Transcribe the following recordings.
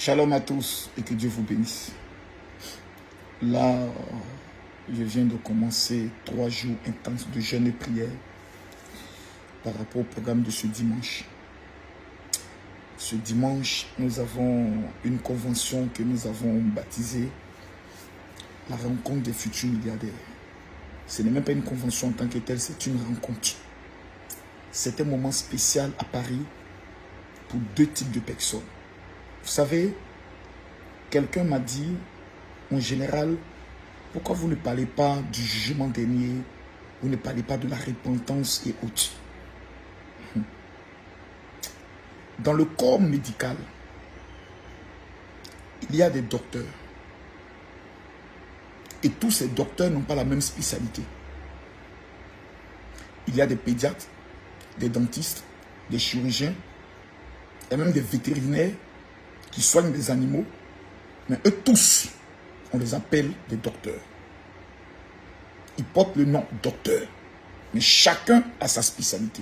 Shalom à tous et que Dieu vous bénisse. Là, je viens de commencer 3 jours intenses de jeûne et prière par rapport au programme de ce dimanche. Ce dimanche, nous avons une convention que nous avons baptisée la rencontre des futurs milliardaires. Ce n'est même pas une convention en tant que telle, c'est une rencontre. C'est un moment spécial à Paris pour 2 types de personnes. Vous savez, quelqu'un m'a dit, en général, pourquoi vous ne parlez pas du jugement dernier, vous ne parlez pas de la repentance et autres. Dans le corps médical, il y a des docteurs. Et tous ces docteurs n'ont pas la même spécialité. Il y a des pédiatres, des dentistes, des chirurgiens, et même des vétérinaires qui soignent des animaux. Mais eux tous, on les appelle des docteurs. Ils portent le nom docteur. Mais chacun a sa spécialité.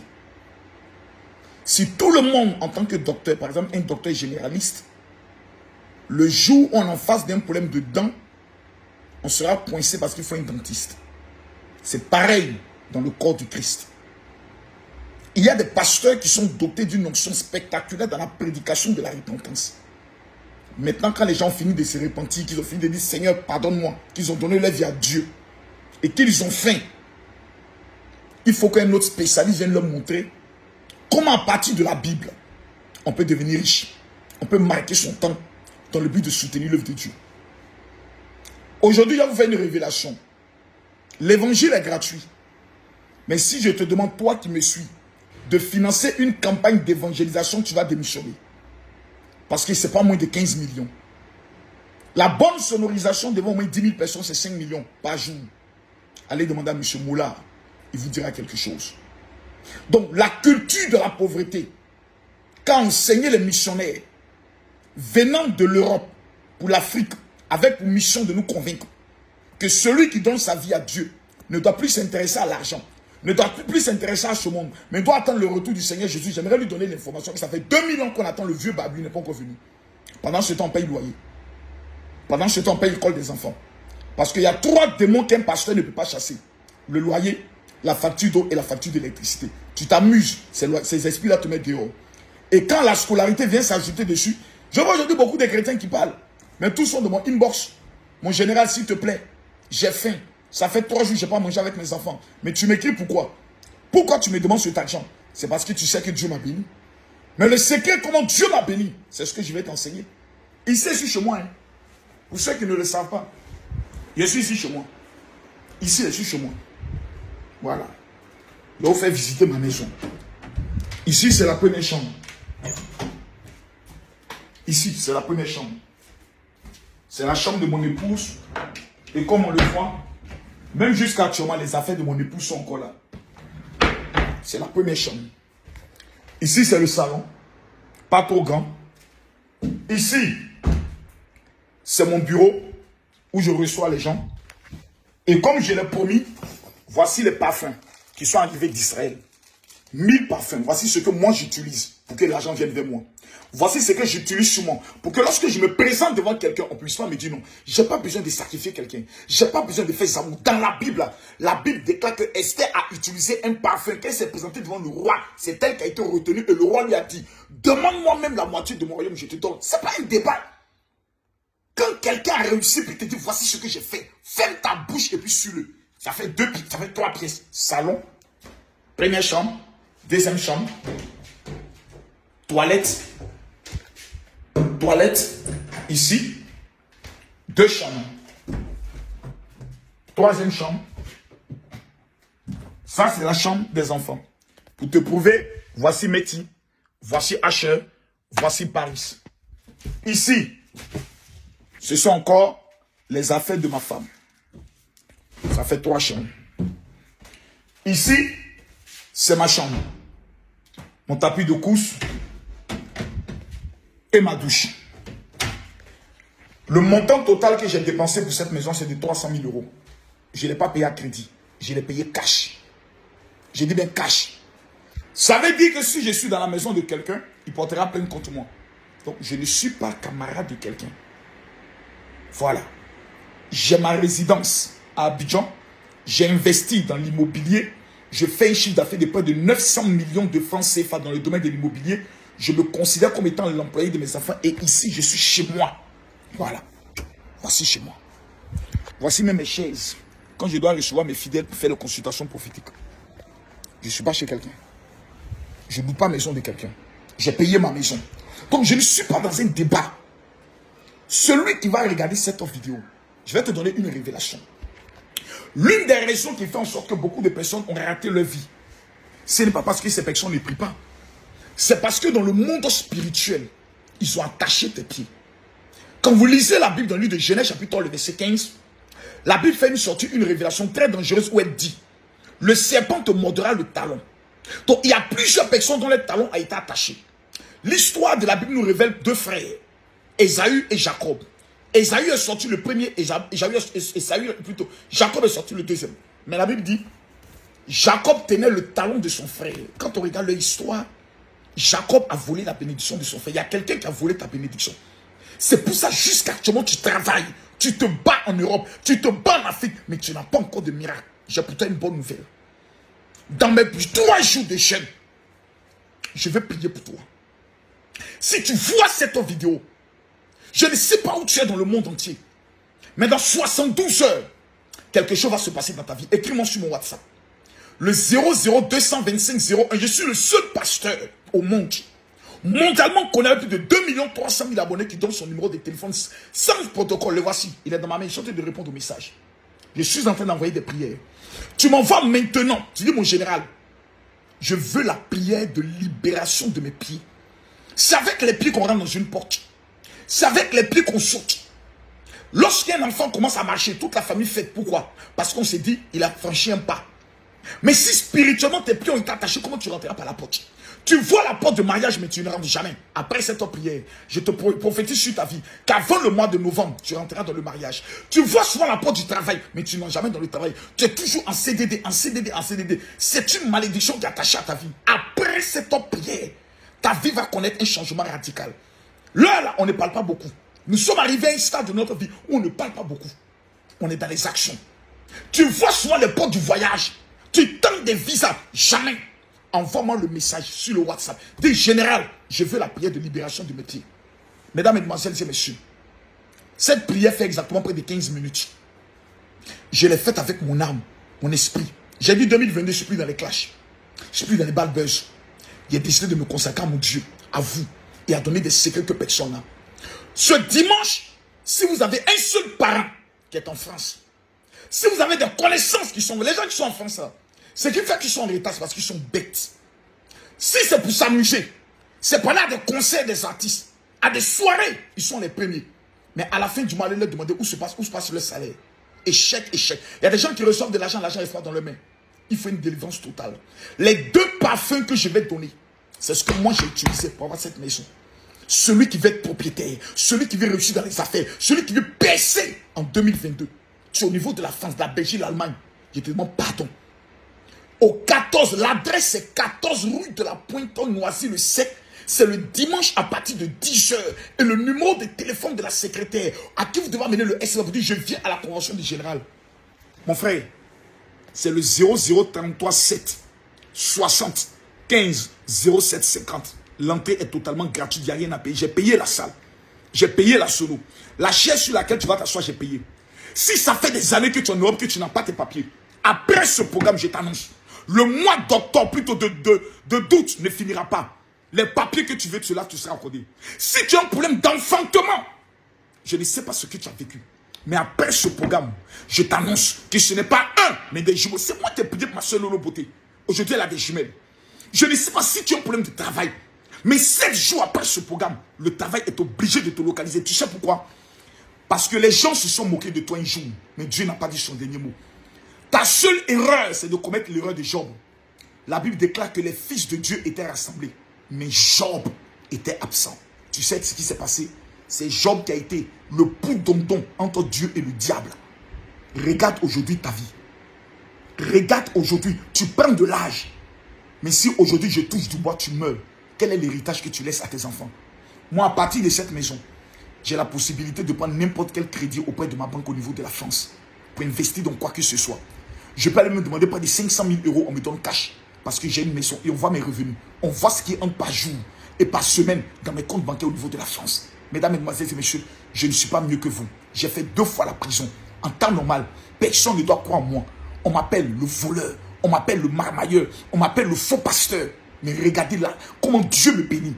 Si tout le monde, en tant que docteur, par exemple un docteur généraliste, le jour où on est en face d'un problème de dents, on sera coincé parce qu'il faut un dentiste. C'est pareil dans le corps du Christ. Il y a des pasteurs qui sont dotés d'une onction spectaculaire dans la prédication de la repentance. Maintenant, quand les gens ont fini de se repentir, qu'ils ont fini de dire Seigneur, pardonne-moi, qu'ils ont donné leur vie à Dieu et qu'ils ont faim, il faut qu'un autre spécialiste vienne leur montrer comment, à partir de la Bible, on peut devenir riche. On peut marquer son temps dans le but de soutenir l'œuvre de Dieu. Aujourd'hui, je vais vous faire une révélation. L'évangile est gratuit. Mais si je te demande, toi qui me suis, de financer une campagne d'évangélisation, tu vas démissionner. Parce que ce n'est pas moins de 15 millions. La bonne sonorisation devant au moins 10 000 personnes, c'est 5 millions par jour. Allez demander à M. Moula, il vous dira quelque chose. Donc, la culture de la pauvreté, quand enseigner les missionnaires venant de l'Europe pour l'Afrique, avec pour mission de nous convaincre que celui qui donne sa vie à Dieu ne doit plus s'intéresser à l'argent, ne doit plus s'intéresser à ce monde, mais doit attendre le retour du Seigneur Jésus. J'aimerais lui donner l'information que ça fait 2000 ans qu'on attend le vieux Babu, il n'est pas encore venu. Pendant ce temps, on paye le loyer. Pendant ce temps, on paye l'école des enfants. Parce qu'il y a 3 démons qu'un pasteur ne peut pas chasser. Le loyer, la facture d'eau et la facture d'électricité. Tu t'amuses, ces esprits-là te mettent dehors. Et quand la scolarité vient s'ajouter dessus, je vois aujourd'hui beaucoup de chrétiens qui parlent. Mais tous sont de mon inbox. Mon général, s'il te plaît, j'ai faim. Ça fait 3 jours que je n'ai pas mangé avec mes enfants. Mais tu m'écris pourquoi? Pourquoi tu me demandes cet argent? C'est parce que tu sais que Dieu m'a béni. Mais le secret comment Dieu m'a béni, c'est ce que je vais t'enseigner. Ici, je suis chez moi. Hein. Pour ceux qui ne le savent pas, je suis ici chez moi. Ici, je suis chez moi. Voilà. Je vais vous faire visiter ma maison. Ici, c'est la première chambre. Ici, c'est la première chambre. C'est la chambre de mon épouse. Et comme on le voit, même jusqu'à actuellement, les affaires de mon épouse sont encore là. C'est la première chambre. Ici, c'est le salon. Pas trop grand. Ici, c'est mon bureau où je reçois les gens. Et comme je l'ai promis, voici les parfums qui sont arrivés d'Israël. 1000 parfums. Voici ce que moi j'utilise pour que l'argent vienne vers moi. Voici ce que j'utilise souvent pour que lorsque je me présente devant quelqu'un, on ne puisse pas me dire non. Je n'ai pas besoin de sacrifier quelqu'un. Je n'ai pas besoin de faire zamour. Dans la Bible déclare que Esther a utilisé un parfum. Quand elle s'est présentée devant le roi, c'est elle qui a été retenue et le roi lui a dit demande-moi même la moitié de mon royaume, je te donne. Ce n'est pas un débat. Quand quelqu'un a réussi et te dit voici ce que j'ai fait, ferme ta bouche et puis suis-le. Ça fait 3 pièces. Salon, première chambre, deuxième chambre, toilette, ici, 2 chambres, 3e chambre, ça c'est la chambre des enfants. Pour te prouver, voici Métis, voici Asher, voici Paris. Ici, ce sont encore les affaires de ma femme. Ça fait 3 chambres. Ici, c'est ma chambre. Mon tapis de couche et ma douche. Le montant total que j'ai dépensé pour cette maison, c'est de 300 000 €. Je ne l'ai pas payé à crédit. Je l'ai payé cash. J'ai dit bien cash. Ça veut dire que si je suis dans la maison de quelqu'un, il portera plainte contre moi. Donc, je ne suis pas camarade de quelqu'un. Voilà. J'ai ma résidence à Abidjan. J'ai investi dans l'immobilier. Je fais un chiffre d'affaires de près de 900 millions de francs CFA dans le domaine de l'immobilier. Je me considère comme étant l'employé de mes enfants. Et ici, je suis chez moi. Voilà. Voici chez moi. Voici même mes chaises. Quand je dois recevoir mes fidèles pour faire les consultations prophétiques. Je ne suis pas chez quelqu'un. Je ne loue pas la maison de quelqu'un. J'ai payé ma maison. Donc je ne suis pas dans un débat. Celui qui va regarder cette vidéo, je vais te donner une révélation. L'une des raisons qui fait en sorte que beaucoup de personnes ont raté leur vie, ce n'est pas parce que ces personnes ne prient pas. C'est parce que dans le monde spirituel, ils ont attaché tes pieds. Quand vous lisez la Bible dans le livre de Genèse chapitre 3, le verset 15, la Bible fait une révélation très dangereuse où elle dit, le serpent te mordra le talon. Donc il y a plusieurs personnes dont le talon a été attaché. L'histoire de la Bible nous révèle deux frères, Ésaü et Jacob. Ésaü est sorti le premier, Jacob est sorti le deuxième. Mais la Bible dit, Jacob tenait le talon de son frère. Quand on regarde l'histoire, Jacob a volé la bénédiction de son frère. Il y a quelqu'un qui a volé ta bénédiction. C'est pour ça jusqu'actuellement tu travailles, tu te bats en Europe, tu te bats en Afrique, mais tu n'as pas encore de miracle. J'ai pour toi une bonne nouvelle. Dans mes 3 jours de chaîne, je vais prier pour toi. Si tu vois cette vidéo, je ne sais pas où tu es dans le monde entier, mais dans 72 heures, quelque chose va se passer dans ta vie. Écris-moi sur mon WhatsApp. Le 0022501. Je suis le seul pasteur au monde. Mondialement, qu'on a plus de 2 300 000 abonnés qui donnent son numéro de téléphone sans protocole. Le voici. Il est dans ma main. Je suis en train de répondre aux messages. Je suis en train d'envoyer des prières. Tu m'envoies maintenant. Tu dis, mon général, je veux la prière de libération de mes pieds. C'est avec les pieds qu'on rentre dans une porte. C'est avec les pieds qu'on saute. Lorsqu'un enfant commence à marcher, toute la famille fait. Pourquoi? Parce qu'on s'est dit, il a franchi un pas. Mais si spirituellement tes pieds ont été attachés, comment tu rentreras par la porte? Tu vois la porte de mariage, mais tu ne rentres jamais. Après cette prière, je te prophétise sur ta vie qu'avant le mois de novembre, tu rentreras dans le mariage. Tu vois souvent la porte du travail, mais tu n'entres jamais dans le travail. Tu es toujours en CDD, en CDD, en CDD. C'est une malédiction qui est attachée à ta vie. Après cette prière, ta vie va connaître un changement radical. Là, on ne parle pas beaucoup. Nous sommes arrivés à un stade de notre vie où on ne parle pas beaucoup. On est dans les actions. Tu vois souvent les portes du voyage. Tu tentes des visas. Jamais. Envoie-moi le message sur le WhatsApp. Dis, général, je veux la prière de libération de mes pieds. Mesdames, mesdemoiselles et messieurs, cette prière fait exactement près de 15 minutes. Je l'ai faite avec mon âme, mon esprit. J'ai dit 2022, je ne suis plus dans les clashs. Je ne suis plus dans les bad buzz. J'ai décidé de me consacrer à mon Dieu, à vous, et à donner des secrets que personne n'a. Ce dimanche, si vous avez un seul parent qui est en France, si vous avez des connaissances qui sont... Les gens qui sont en France, là, ce qui fait qu'ils sont en retard, c'est parce qu'ils sont bêtes. Si c'est pour s'amuser, c'est pendant des concerts des artistes, à des soirées, ils sont les premiers. Mais à la fin du mois, ils leur demander où se passe le salaire. Échec, échec. Il y a des gens qui reçoivent de l'argent est froid dans leurs mains. Il faut une délivrance totale. Les 2 parfums que je vais donner, c'est ce que moi j'ai utilisé pour avoir cette maison. Celui qui veut être propriétaire, celui qui veut réussir dans les affaires, celui qui veut percer en 2022. Tu es au niveau de la France, de la Belgique, de l'Allemagne. Je te demande pardon. Au 14, l'adresse c'est 14 rue de la Pointe-Noisy, le sec. C'est le dimanche à partir de 10 h. Et le numéro de téléphone de la secrétaire à qui vous devez amener le SMS, vous dites je viens à la convention du général. Mon frère, c'est le 0033 7 60 15 07 50. L'entrée est totalement gratuite, il n'y a rien à payer. J'ai payé la salle. J'ai payé la solo. La chaise sur laquelle tu vas t'asseoir, j'ai payé. Si ça fait des années que tu es en Europe, que tu n'as pas tes papiers, après ce programme, je t'annonce, le mois d'octobre, plutôt d'août, ne finira pas. Les papiers que tu veux, cela, tu seras accordé. Si tu as un problème d'enfantement, je ne sais pas ce que tu as vécu. Mais après ce programme, je t'annonce que ce n'est pas un, mais des jumeaux. C'est moi qui ai payé ma soeur Lolo Beauté. Aujourd'hui, elle a des jumelles. Je ne sais pas si tu as un problème de travail. Mais 7 jours après ce programme, le travail est obligé de te localiser. Tu sais pourquoi? Parce que les gens se sont moqués de toi un jour. Mais Dieu n'a pas dit son dernier mot. Ta seule erreur, c'est de commettre l'erreur de Job. La Bible déclare que les fils de Dieu étaient rassemblés. Mais Job était absent. Tu sais ce qui s'est passé? C'est Job qui a été le pou-dom-dom entre Dieu et le diable. Regarde aujourd'hui ta vie. Regarde aujourd'hui, tu prends de l'âge. Mais si aujourd'hui je touche du bois, tu meurs. Quel est l'héritage que tu laisses à tes enfants? Moi, à partir de cette maison, j'ai la possibilité de prendre n'importe quel crédit auprès de ma banque au niveau de la France pour investir dans quoi que ce soit. Je peux aller me demander près de 500 000 euros, on me donne cash parce que j'ai une maison et on voit mes revenus. On voit ce qui entre par jour et par semaine dans mes comptes bancaires au niveau de la France. Mesdames, mesdemoiselles et messieurs, je ne suis pas mieux que vous. J'ai fait 2 fois la prison. En temps normal, personne ne doit croire en moi. On m'appelle le voleur, on m'appelle le marmailleur, on m'appelle le faux pasteur. Mais regardez là, comment Dieu me bénit.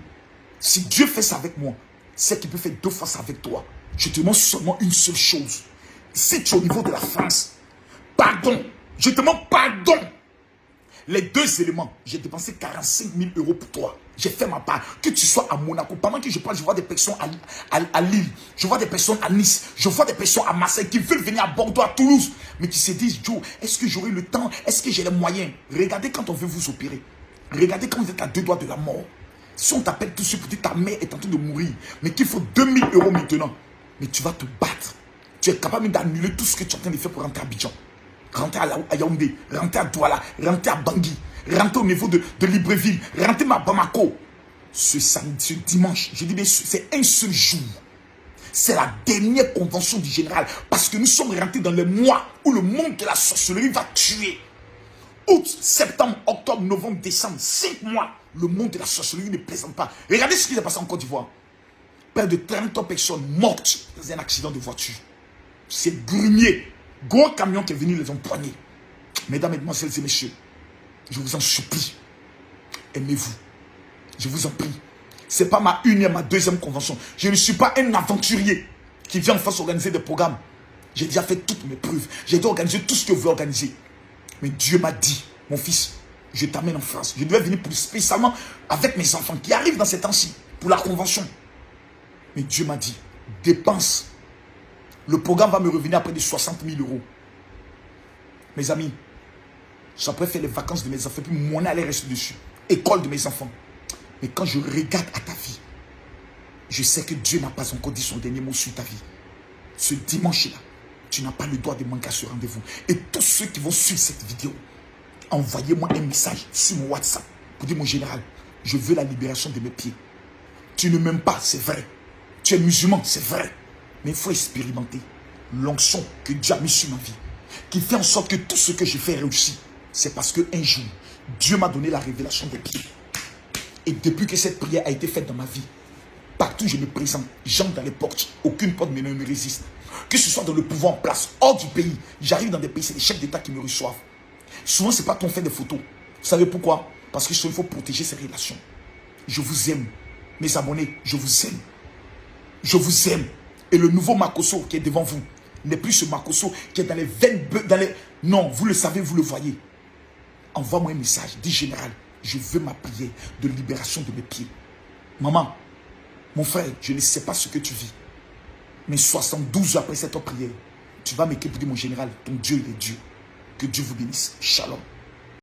Si Dieu fait ça avec moi, c'est qu'il peut faire 2 fois ça avec toi. Je te demande seulement une seule chose. Si tu es au niveau de la France, pardon, je te demande pardon. Les 2 éléments, j'ai dépensé 45 000 euros pour toi. J'ai fait ma part. Que tu sois à Monaco, pendant que je parle, je vois des personnes à Lille, je vois des personnes à Nice, je vois des personnes à Marseille qui veulent venir à Bordeaux, à Toulouse, mais qui se disent, Joe, est-ce que j'aurai le temps? Est-ce que j'ai les moyens? Regardez quand on veut vous opérer. Regardez quand vous êtes à 2 doigts de la mort. Si on t'appelle tout de suite pour dire ta mère est en train de mourir, mais qu'il faut 2 000 euros maintenant, mais tu vas te battre. Tu es capable d'annuler tout ce que tu es en train de faire pour rentrer à Abidjan, rentrer à Yaoundé, rentrer à Douala, rentrer à Bangui, rentrer au niveau de Libreville, rentrer à Bamako. Ce dimanche, je dis bien, c'est un seul jour. C'est la dernière convention du général. Parce que nous sommes rentrés dans le mois où le monde de la sorcellerie va tuer. Août, septembre, octobre, novembre, décembre, 5 mois. Le monde de la sorcellerie ne plaisante pas. Regardez ce qui s'est passé en Côte d'Ivoire. Près de 30 personnes mortes dans un accident de voiture. C'est Grumier. Gros camion qui est venu les empoigner. Mesdames, mesdemoiselles et messieurs, je vous en supplie, aimez-vous. Je vous en prie. Ce n'est pas ma 1e, ma 2e convention. Je ne suis pas un aventurier qui vient en France organiser des programmes. J'ai déjà fait toutes mes preuves. J'ai déjà organisé tout ce que je veux organiser. Mais Dieu m'a dit, mon fils, je t'amène en France. Je devais venir spécialement avec mes enfants qui arrivent dans ces temps-ci pour la convention. Mais Dieu m'a dit, dépense. Le programme va me revenir après de 60 000 euros. Mes amis, j'aimerais faire les vacances de mes enfants, puis mon aller reste dessus. École de mes enfants. Mais quand je regarde à ta vie, je sais que Dieu n'a pas encore dit son dernier mot sur ta vie. Ce dimanche-là, tu n'as pas le droit de manquer à ce rendez-vous. Et tous ceux qui vont suivre cette vidéo, envoyez-moi un message sur mon WhatsApp pour dire, mon général, je veux la libération de mes pieds. Tu ne m'aimes pas, c'est vrai. Tu es musulman, c'est vrai. Mais il faut expérimenter l'onction que Dieu a mis sur ma vie, qui fait en sorte que tout ce que je fais réussit. C'est parce qu'un jour, Dieu m'a donné la révélation des pieds. Et depuis que cette prière a été faite dans ma vie, partout où je me présente, j'entre dans les portes, aucune porte ne me résiste. Que ce soit dans le pouvoir en place, hors du pays, j'arrive dans des pays, c'est les chefs d'État qui me reçoivent. Souvent, ce n'est pas qu'on fait des photos. Vous savez pourquoi? Parce qu'il faut protéger ces relations. Je vous aime. Mes abonnés, je vous aime. Je vous aime. Et le nouveau Makosso qui est devant vous n'est plus ce Makosso qui est dans les veines... Non, vous le savez, vous le voyez. Envoie-moi un message. Dis, général, je veux ma prière de libération de mes pieds. Maman, mon frère, je ne sais pas ce que tu vis. Mais 72 heures après cette prière, tu vas m'écrire pour dire, mon général, ton Dieu, il est Dieu. Que Dieu vous bénisse. Shalom.